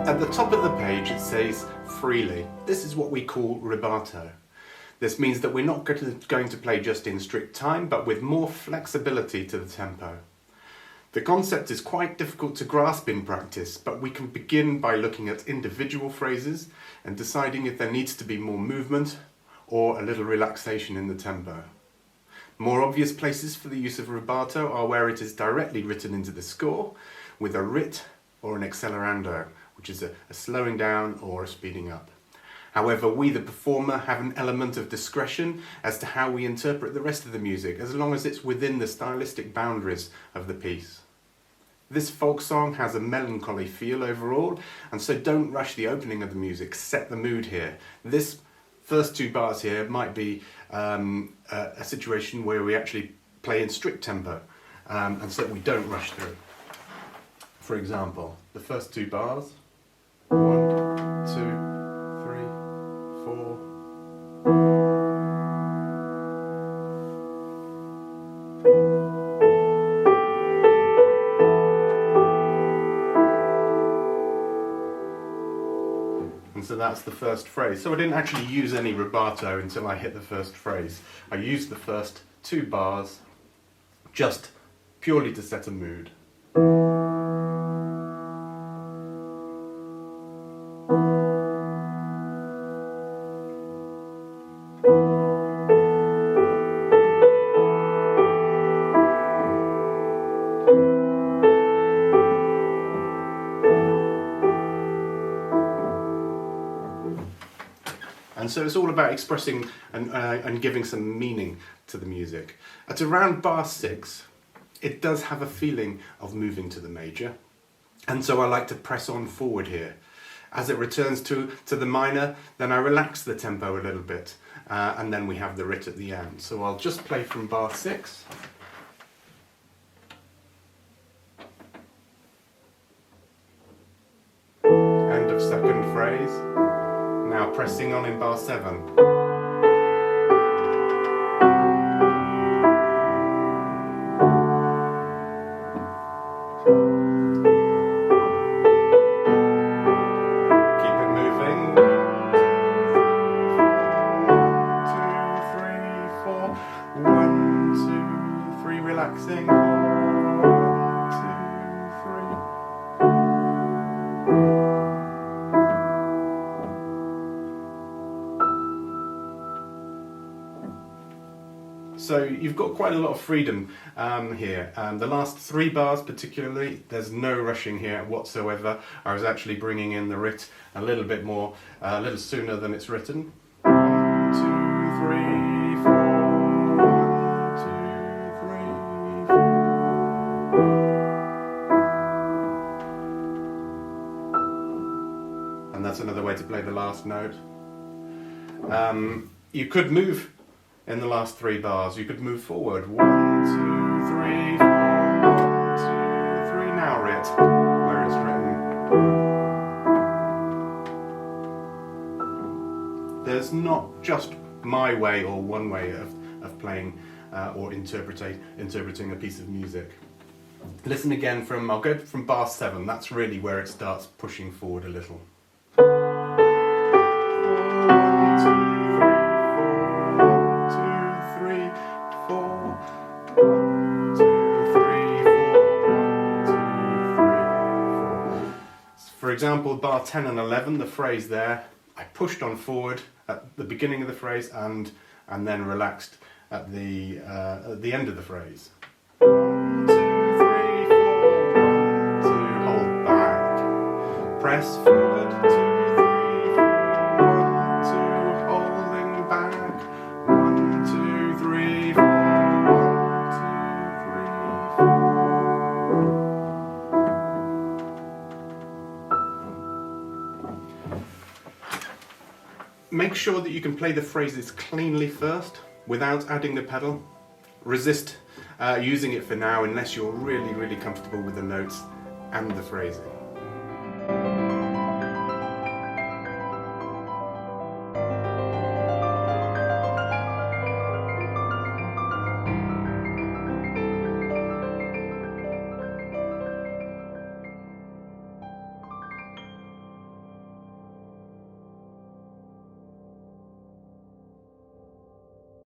At the top of the page it says freely. This is what we call rubato. This means that we're not going to play just in strict time, but with more flexibility to the tempo. The concept is quite difficult to grasp in practice, but we can begin by looking at individual phrases and deciding if there needs to be more movement or a little relaxation in the tempo. More obvious places for the use of rubato are where it is directly written into the score with a rit or an accelerando, which is a slowing down or a speeding up. However, we, the performer, have an element of discretion as to how we interpret the rest of the music, as long as it's within the stylistic boundaries of the piece. This folk song has a melancholy feel overall, and so don't rush the opening of the music, set the mood here. This first two bars here might be a situation where we actually play in strict tempo, and so we don't rush through. For example, the first two bars, 1, 2, 3, 4. And so that's the first phrase. So I didn't actually use any rubato until I hit the first phrase. I used the first two bars just purely to set a mood. And so it's all about expressing and giving some meaning to the music. At around bar 6, it does have a feeling of moving to the major, and so I like to press on forward here. As it returns to the minor, then I relax the tempo a little bit, and then we have the rit at the end. So I'll just play from bar 6. End of second phrase. Now pressing on in bar 7. Keep it moving. 2, 3, 4. 1, 2, 3, relaxing. 4, 2, 3. So you've got quite a lot of freedom here. The last 3 bars particularly, there's no rushing here whatsoever. I was actually bringing in the rit a little bit more, a little sooner than it's written. 1, 2, 3, 4. 1, 2, 3, 4. And that's another way to play the last note. You could move in the last 3 bars. You could move forward. 1, 2, 3, 4. 1, 2, 3. Now rit, where it's written. There's not just my way or one way of playing or interpreting a piece of music. Listen again from, I'll go from bar 7. That's really where it starts pushing forward a little. 1, 2, 3, 4. 1, 2, 3, 4. For example, bar 10 and 11, the phrase there, I pushed on forward at the beginning of the phrase and then relaxed at the end of the phrase. 1, 2, 3, 4. 1, 2, hold back. Press forward. 2, 3, 4. 1, 2, holding back. 1, 2, 3, 4. 1, 2, 3, 4. Make sure that you can play the phrases cleanly first, without adding the pedal. Resist using it for now unless you're really, really comfortable with the notes and the phrasing.